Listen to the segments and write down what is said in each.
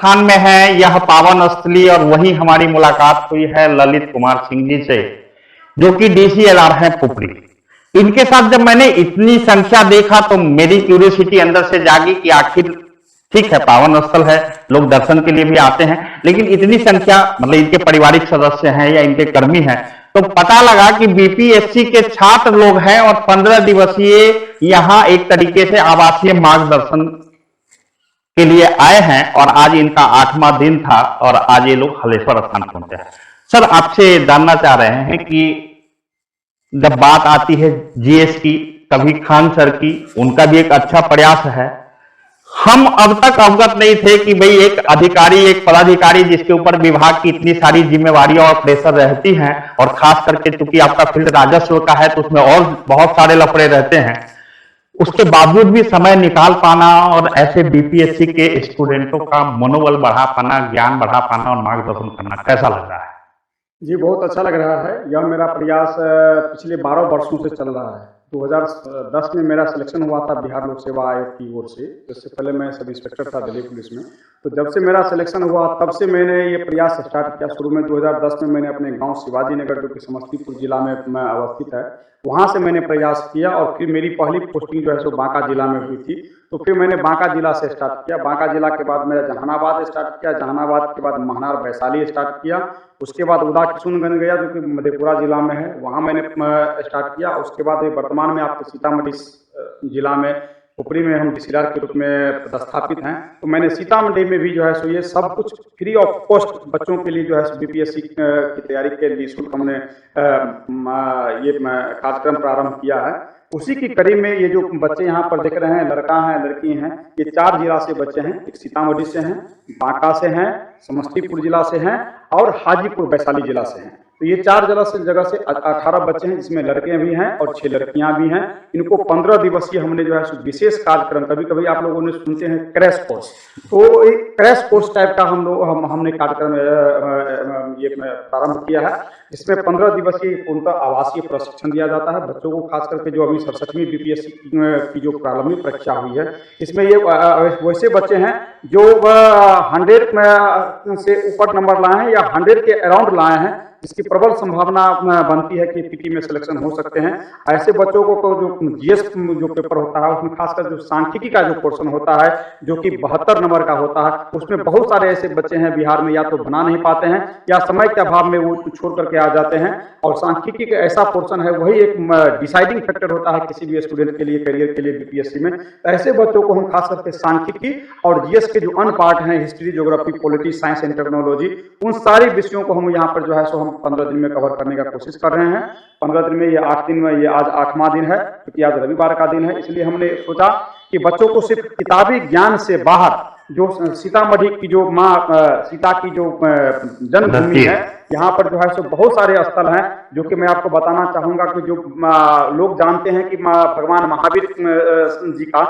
स्थान में है यह पावन स्थली, और वही हमारी मुलाकात हुई है ललित कुमार सिंह जी से, जो कि DCLR हैं पुपरी। इनके साथ जब मैंने इतनी संख्या देखा तो मेरी क्यूरियोसिटी अंदर से जागी कि आखिर ठीक है, पावन स्थल है, लोग दर्शन के लिए भी आते हैं, लेकिन इतनी संख्या, मतलब इनके पारिवारिक सदस्य हैं या इनके कर्मी हैं, तो पता लगा कि BPSC के छात्र लोग हैं और 15 दिवसीय यहां एक तरीके से आवासीय मार्गदर्शन के लिए आए हैं, और आज इनका 8वां दिन था और आज ये लोग हलेश्वर स्थान पहुंचे हैं। सर, आपसे जानना चाह रहे हैं कि जब बात आती है GS की, कभी खान सर की, उनका भी एक अच्छा प्रयास है। हम अब तक अवगत नहीं थे कि भाई एक अधिकारी, एक पदाधिकारी जिसके ऊपर विभाग की इतनी सारी जिम्मेवारियां और प्रेशर रहती हैं, और खास करके चूंकि आपका फील्ड राजस्व का है तो उसमें और बहुत सारे लफड़े रहते हैं, उसके बावजूद भी समय निकाल पाना और ऐसे BPSC के स्टूडेंटों का मनोबल बढ़ा पाना, ज्ञान बढ़ा पाना और मार्गदर्शन करना कैसा लग रहा है? जी, बहुत अच्छा लग रहा है। यह मेरा प्रयास पिछले 12 वर्षों से चल रहा है। 2010 में मेरा सिलेक्शन हुआ था बिहार लोक सेवा आयोग की ओर से। इससे पहले मैं सब इंस्पेक्टर था दिल्ली पुलिस में। तो जब से मेरा सिलेक्शन हुआ तब से मैंने ये प्रयास स्टार्ट किया। शुरू में 2010 में मैंने अपने गांव शिवाजी नगर, जो कि समस्तीपुर जिला में अवस्थित है, वहाँ से मैंने प्रयास किया, और फिर मेरी पहली पोस्टिंग जो है सो बांका जिला में हुई थी। तो फिर मैंने बांका जिला से स्टार्ट किया। बांका जिला के बाद मैंने जहानाबाद स्टार्ट किया। जहानाबाद के बाद महनार वैशाली स्टार्ट किया। उसके बाद उदा किशुनगंज गया, जो कि मधेपुरा जिला में है, वहाँ मैंने स्टार्ट किया। उसके बाद वर्तमान में आपके सीतामढ़ी जिला में पुपरी में हम DCLR के रूप में पदस्थापित हैं। तो मैंने सीतामढ़ी में भी जो है सो ये सब कुछ फ्री ऑफ कॉस्ट बच्चों के लिए जो है BPSC की तैयारी के लिए निःशुल्क हमने ये कार्यक्रम प्रारंभ किया है। उसी की कड़ी में ये जो बच्चे यहाँ पर देख रहे हैं, लड़का हैं, लड़की हैं, ये 4 जिला से बच्चे हैं। एक सीतामढ़ी से हैं, बांका से हैं, समस्तीपुर जिला से हैं और हाजीपुर वैशाली जिला से हैं। तो ये 4 जगह से 18 बच्चे हैं, जिसमें लड़के भी हैं और 6 लड़कियां भी हैं। इनको 15 दिवसीय हमने जो है विशेष कार्यक्रम, कभी कभी आप लोगों ने सुनते हैं क्रैश कोर्स, तो एक क्रैश कोर्स टाइप का हमने कार्यक्रम ये प्रारंभ किया है। इसमें 15 दिवसीय पूर्णतः आवासीय प्रशिक्षण दिया जाता है बच्चों को, खास करके जो अभी 67वीं BPSC की जो प्रारंभिक परीक्षा हुई है, इसमें ये वैसे बच्चे हैं जो 100 से ऊपर नंबर लाए हैं या 100 के अराउंड लाए हैं, इसकी प्रबल संभावना बनती है कि PT में सिलेक्शन हो सकते हैं। ऐसे बच्चों को जो GS जो पेपर होता है, उसमें खासकर जो सांख्यिकी का जो पोर्शन होता है, जो कि 72 नंबर का होता है, उसमें बहुत सारे ऐसे बच्चे हैं बिहार में, या तो बना नहीं पाते हैं या समय के अभाव में वो छोड़ करके आ जाते हैं। और सांख्यिकी का ऐसा पोर्शन है, वही एक डिसाइडिंग फैक्टर होता है किसी भी स्टूडेंट के लिए, करियर के लिए BPSC में। ऐसे बच्चों को हम खास करके सांख्यिकी और GS के जो अन्य पार्ट हैं, history, geography, polity, science and technology, उन सारी विषयों को हम यहाँ पर जो है सो हम 15 दिन में कवर करने का कोशिश कर रहे हैं। 15 दिन में ये 8 दिन में, ये आज 8वां दिन है, क्योंकि आज रविवार का दिन है। इसलिए हमने सोचा कि बच्चों को सिर्फ किताबी ज्ञान से बाहर जो सीतामढ़ी की जो माँ सीता की जो जन्मभूमि है, यहाँ पर जो है सो बहुत सारे स्थल हैं, जो कि मैं आपको बताना चाहूँगा कि जो लोग जानते हैं कि भगवान महावीर जी का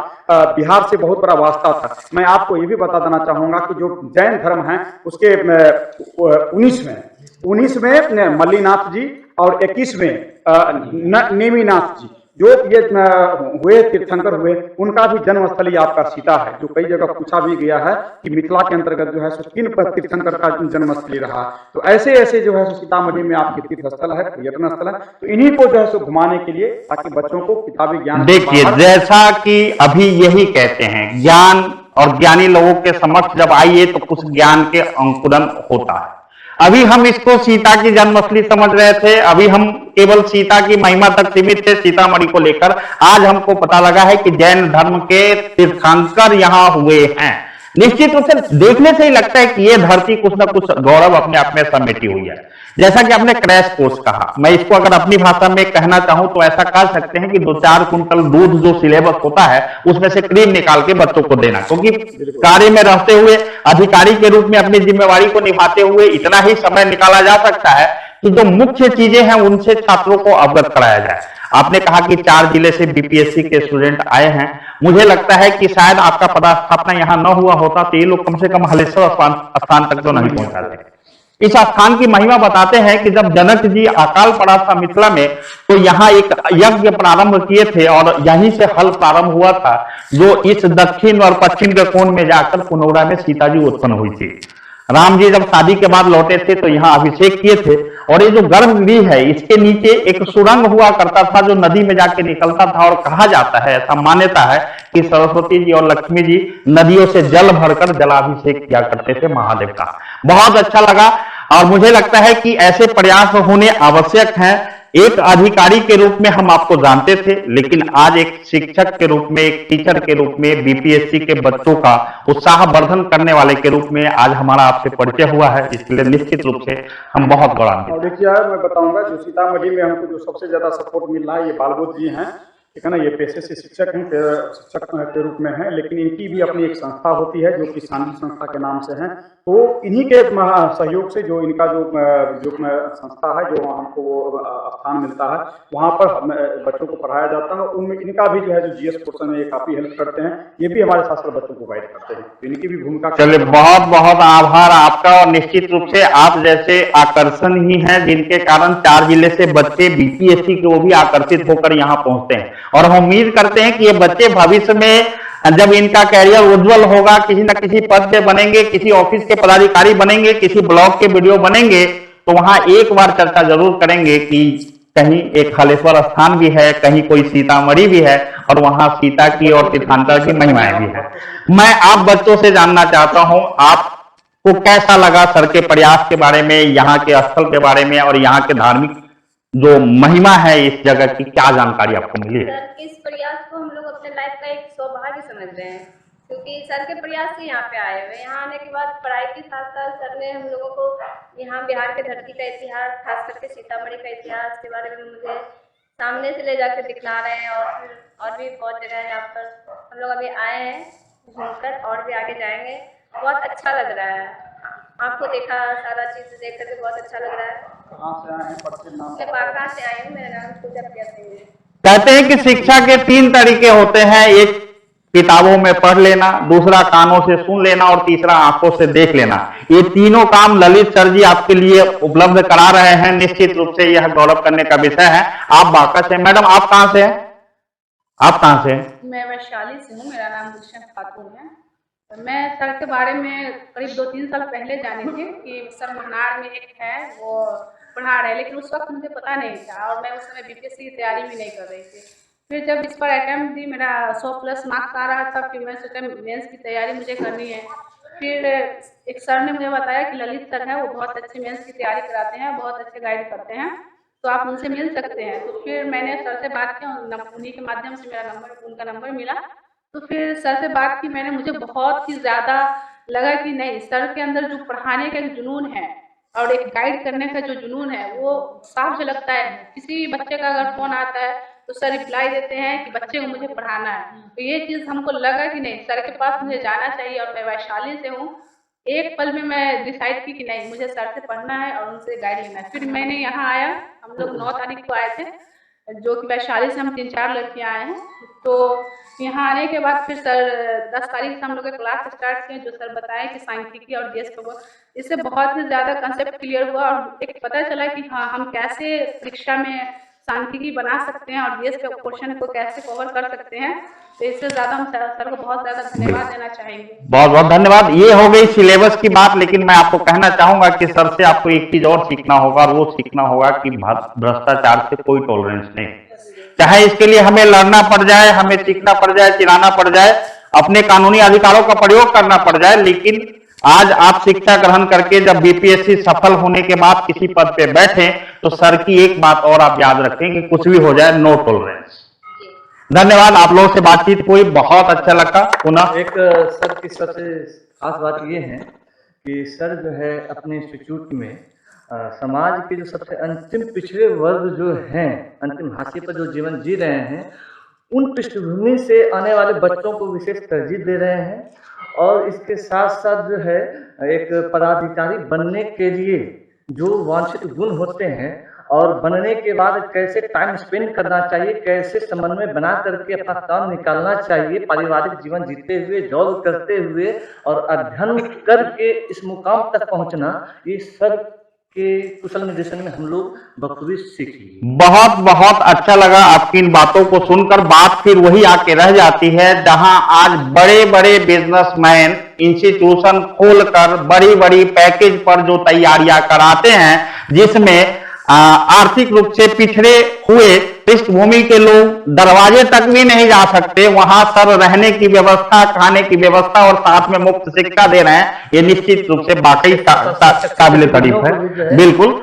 बिहार से बहुत बड़ा वास्ता था। मैं आपको ये भी बता देना चाहूँगा कि जो जैन धर्म है उसके 19वें मल्लीनाथ जी और 21वें नेमिनाथ जी जो ये हुए तीर्थंकर हुए, उनका भी जन्म स्थल ही आपका सीता है। जो कई जगह पूछा भी गया है कि मिथिला के अंतर्गत जो है सो किन तीर्थंकर का जन्म स्थली रहा। तो ऐसे ऐसे जो है सो सीतामढ़ी में आपके तीर्थ स्थल है, पर्यटन स्थल है। तो इन्हीं को जो है सो घुमाने के लिए, ताकि बच्चों को किताबी ज्ञान, देखिए जैसा कि अभी यही कहते हैं, ज्ञान और ज्ञानी लोगों के समक्ष जब आइए तो कुछ ज्ञान के अंकुरन होता है। अभी हम इसको सीता की जन्मस्थली समझ रहे थे, अभी हम केवल सीता की महिमा तक सीमित थे सीतामढ़ी को लेकर। आज हमको पता लगा है कि जैन धर्म के तीर्थंकर यहाँ हुए हैं। निश्चित रूप से देखने से ही लगता है कि ये धरती कुछ ना कुछ गौरव अपने आप में समेटी हुई है। जैसा कि आपने क्रैश कोर्स कहा, मैं इसको अगर अपनी भाषा में कहना चाहूं तो ऐसा कह सकते हैं कि 2-4 कुंटल दूध जो सिलेबस होता है उसमें से क्रीम निकाल के बच्चों को देना, क्योंकि कार्य में रहते हुए, अधिकारी के रूप में अपनी जिम्मेवारी को निभाते हुए इतना ही समय निकाला जा सकता है कि जो मुख्य चीजें हैं उनसे छात्रों को अवगत कराया जाए। आपने कहा कि 4 जिले से BPSC के स्टूडेंट आए हैं। मुझे लगता है कि शायद आपका पदस्थापना यहाँ न हुआ होता तो ये लोग कम से कम हलेश्वर स्थान तक तो नहीं पहुंचाते। इस स्थान की महिमा बताते हैं कि जब जनक जी अकाल पड़ा था मिथिला में, तो यहाँ एक यज्ञ प्रारंभ किए थे और यहीं से हल प्रारंभ हुआ था, जो इस दक्षिण और पश्चिम के कोण में जाकर पुनौरा में सीता जी उत्पन्न हुई थी। राम जी जब शादी के बाद लौटे थे तो यहाँ अभिषेक किए थे, और ये जो गर्भगृह है इसके नीचे एक सुरंग हुआ करता था जो नदी में जाके निकलता था, और कहा जाता है, ऐसा मान्यता है कि सरस्वती जी और लक्ष्मी जी नदियों से जल भरकर जलाभिषेक किया करते थे महादेव का। बहुत अच्छा लगा, और मुझे लगता है कि ऐसे प्रयास होने आवश्यक हैं। एक अधिकारी के रूप में हम आपको जानते थे, लेकिन आज एक शिक्षक के रूप में, एक टीचर के रूप में, बीपीएससी के बच्चों का उत्साहवर्धन करने वाले के रूप में आज हमारा आपसे परिचय हुआ है, इसलिए निश्चित रूप से हम बहुत गौरवान्वित हैं। और देखिए यार, मैं बताऊंगा जो सीतामढ़ी में हमको जो सबसे ज्यादा सपोर्ट मिल रहा है, ये बालबोध जी हैं, ठीक है ना। ये पेशे से शिक्षक हैं, शिक्षक के रूप में हैं, लेकिन इनकी भी अपनी एक संस्था होती है जो कि शांति संस्था के नाम से है। तो इन्हीं के सहयोग से जो इनका जो संस्था है, जो हमको स्थान मिलता है, वहाँ पर बच्चों को पढ़ाया जाता है। उनमें इनका भी जो है जो जीएस पोर्शन है ये काफी हेल्प करते हैं, ये भी हमारे साथ साथ बच्चों को गाइड करते हैं, तो इनकी भी भूमिका। चलिए, बहुत बहुत आभार आपका, और निश्चित रूप से आप जैसे आकर्षण ही हैं जिनके कारण 4 जिले से बच्चे बीपीएससी के वो भी आकर्षित होकर यहाँ पहुंचते हैं, और हम उम्मीद करते हैं कि ये बच्चे भविष्य में जब इनका कैरियर उज्जवल होगा, किसी न किसी पद पे बनेंगे, किसी ऑफिस के पदाधिकारी बनेंगे, किसी ब्लॉग के वीडियो बनेंगे, तो वहां एक बार चर्चा जरूर करेंगे कि कहीं एक हलेश्वर स्थान भी है, कहीं कोई सीतामढ़ी भी है, और वहां सीता की और तीर्थांकर की महिमाएं भी है। मैं आप बच्चों से जानना चाहता हूं, आपको कैसा लगा सर के प्रयास के बारे में, यहाँ के स्थल के बारे में, और यहाँ के धार्मिक जो महिमा है इस जगह की, क्या जानकारी आपको मिली है? सर, इस प्रयास को हम लोग अपने लाइफ का एक सौभाग्य समझ रहे हैं, क्योंकि सर के प्रयास से यहाँ पे आए हुए। यहाँ आने के बाद पढ़ाई के साथ साथ सर ने हम लोगों को यहाँ बिहार के धरती का इतिहास, खास करके सीतामढ़ी का इतिहास के बारे में मुझे सामने से ले जाकर दिखला रहे हैं, और फिर और भी बहुत जगह है जहाँ पर हम लोग अभी आए हैं घूमकर, और भी आगे जाएंगे। बहुत अच्छा लग रहा है, आपको देखा, सारा चीज़ देख करके बहुत अच्छा लग रहा है। कहाँ से आए हैं? परिचय नाम? मैं बांका से आई हूँ, मेरा नाम पूजा प्रिया सिंह है। कहते हैं कि शिक्षा के 3 तरीके होते हैं, एक किताबों में पढ़ लेना, दूसरा कानों से सुन लेना, और तीसरा आंखों से देख लेना। ये तीनों काम ललित सर जी आपके लिए उपलब्ध करा रहे हैं। निश्चित रूप से यह गौरव करने का विषय है। आप बांका से, मैडम आप कहाँ से हैं? आप कहाँ से हैं? मैं वैशाली से हूँ, मेरा नाम गुलशन खातून है। मैं सर के बारे में करीब 2-3 साल पहले जानी थी कि सर महनार में एक है, वो पढ़ा रहे, लेकिन उस वक्त मुझे पता नहीं था, और मैं उस समय बीपीएससी की तैयारी भी नहीं कर रही थी। फिर जब इस पर अटैम्प्ट दी, मेरा 100+ मार्क्स आ रहा था, फिर मैं सोचा मेंस की तैयारी मुझे करनी है। फिर एक सर ने मुझे बताया कि ललित सर है, वो बहुत अच्छे मेंस की तैयारी कराते हैं, बहुत अच्छे गाइड करते हैं, तो आप उनसे मिल सकते हैं। तो फिर मैंने सर से बात की, उन्हीं के माध्यम से उनका नंबर मिला। तो फिर सर से बात की मैंने, मुझे बहुत ही ज़्यादा लगा कि नहीं, सर के अंदर जो पढ़ाने का जुनून है और एक गाइड करने का जो जुनून है वो साफ झलकता है। किसी भी बच्चे का अगर फ़ोन आता है तो सर रिप्लाई देते हैं कि बच्चे को मुझे पढ़ाना है। तो ये चीज़ हमको लगा कि नहीं, सर के पास मुझे जाना चाहिए, और मैं वैशाली से हूँ। एक पल में मैं डिसाइड की कि नहीं, मुझे सर से पढ़ना है और उनसे गाइड लेना है। फिर मैंने यहाँ आया, हम लोग 9 तारीख को आए थे, जो कि वैशाली से हम 3-4 लड़कियाँ आए हैं। तो यहाँ आने के बाद फिर सर 10 तारीख से हम लोग क्लास स्टार्ट किए, जो सर बताएं कि सांख्यिकी और देश भगवान, इससे बहुत ही ज़्यादा कंसेप्ट क्लियर हुआ, और एक पता चला कि हाँ, हम कैसे परीक्षा में सांख्यिकी बना सकते हैं और देश के क्वेश्चन को कैसे कवर कर सकते हैं। तो इससे ज़्यादा हम सर को बहुत ज़्यादा धन्यवाद देना चाहेंगे। बहुत बहुत धन्यवाद। ये हो गई सिलेबस की बात, लेकिन मैं आपको कहना चाहूंगा कि सर से आपको एक चीज और सीखना होगा, और वो सीखना होगा कि भ्रष्टाचार से कोई टॉलरेंस नहीं, चाहे इसके लिए हमें लड़ना पड़ जाए, हमें सीखना पड़ जाए, चिल्लाना पड़ जाए, अपने कानूनी अधिकारों का प्रयोग करना पड़ जाए। लेकिन आज आप शिक्षा ग्रहण करके जब बीपीएससी सफल होने के बाद किसी पद पे बैठे, तो सर की एक बात और आप याद रखें कि कुछ भी हो जाए, नो टॉलरेंस। धन्यवाद, आप लोगों से बातचीत हुई, बहुत अच्छा लगा। पुनः एक सर की सबसे खास बात ये है कि सर जो है अपने इंस्टीट्यूट में समाज के जो सबसे अंतिम पिछड़े वर्ग जो हैं, अंतिम हाशिए पर जो जीवन जी रहे हैं, उन पृष्ठभूमि से आने वाले बच्चों को विशेष तरजीह दे रहे हैं। और इसके साथ साथ जो है एक पदाधिकारी बनने के लिए जो वांछित गुण होते हैं, और बनने के बाद कैसे टाइम स्पेंड करना चाहिए, कैसे समन्वय बना करके अपना काम निकालना चाहिए, पारिवारिक जीवन जीते हुए, जॉब करते हुए और अध्ययन करके इस मुकाम तक पहुंचना, ये सर के कुशल निर्देशन में हम लोग बखूबी सीखी। बहुत बहुत अच्छा लगा आपकी इन बातों को सुनकर। बात फिर वही आके रह जाती है जहां आज बड़े बड़े बिजनेसमैन इंस्टीट्यूशन खोलकर बड़ी बड़ी पैकेज पर जो तैयारियां कराते हैं, जिसमें आर्थिक रूप से पिछड़े हुए पृष्ठभूमि के लोग दरवाजे तक भी नहीं जा सकते, वहां सर रहने की व्यवस्था, खाने की व्यवस्था और साथ में मुफ्त शिक्षा दे रहे हैं। ये निश्चित रूप से वाकई काबिल तारीफ है। बिल्कुल।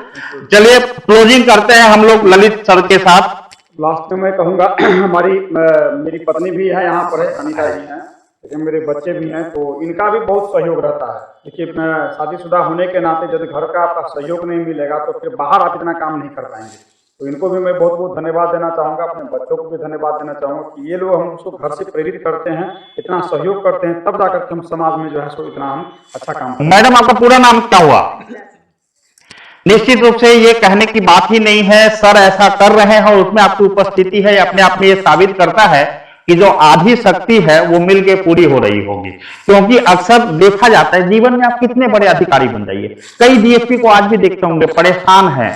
चलिए क्लोजिंग करते हैं हम लोग ललित सर के साथ। लास्ट में मैं कहूँगा मेरी पत्नी भी है यहाँ पर है, अनिता जी हैं, लेकिन मेरे बच्चे भी हैं, तो इनका भी बहुत सहयोग रहता है। देखिए शादीशुदा होने के नाते जब घर का आपका सहयोग नहीं मिलेगा तो फिर बाहर आप इतना काम नहीं कर पाएंगे। तो इनको भी मैं बहुत बहुत धन्यवाद देना चाहूँगा, अपने बच्चों को भी धन्यवाद देना चाहूँगा कि ये लोग हम उसको घर से प्रेरित करते हैं, इतना सहयोग करते हैं, तब जाकर के हम समाज में जो है सो इतना हम अच्छा काम करते हैं। मैडम आपका पूरा नाम क्या हुआ? निश्चित रूप से ये कहने की बात ही नहीं है, सर ऐसा कर रहे हैं और उसमें आपकी उपस्थिति है, अपने आप में ये साबित करता है कि जो आधी शक्ति है वो मिलके पूरी हो रही होगी। क्योंकि अक्सर देखा जाता है जीवन में आप कितने बड़े अधिकारी बन जाइए, कई डीएसपी को आज भी देखते होंगे परेशान है,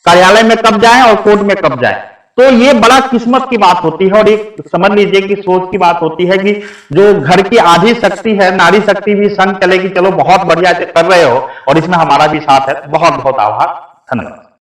कार्यालय में कब जाए और कोर्ट में कब जाए। तो ये बड़ा किस्मत की बात होती है और एक समझ लीजिए कि सोच की बात होती है कि जो घर की आधी शक्ति है, नारी शक्ति भी संग चलेगी, चलो बहुत बढ़िया कर रहे हो और इसमें हमारा भी साथ है। बहुत बहुत आभार, धन्यवाद।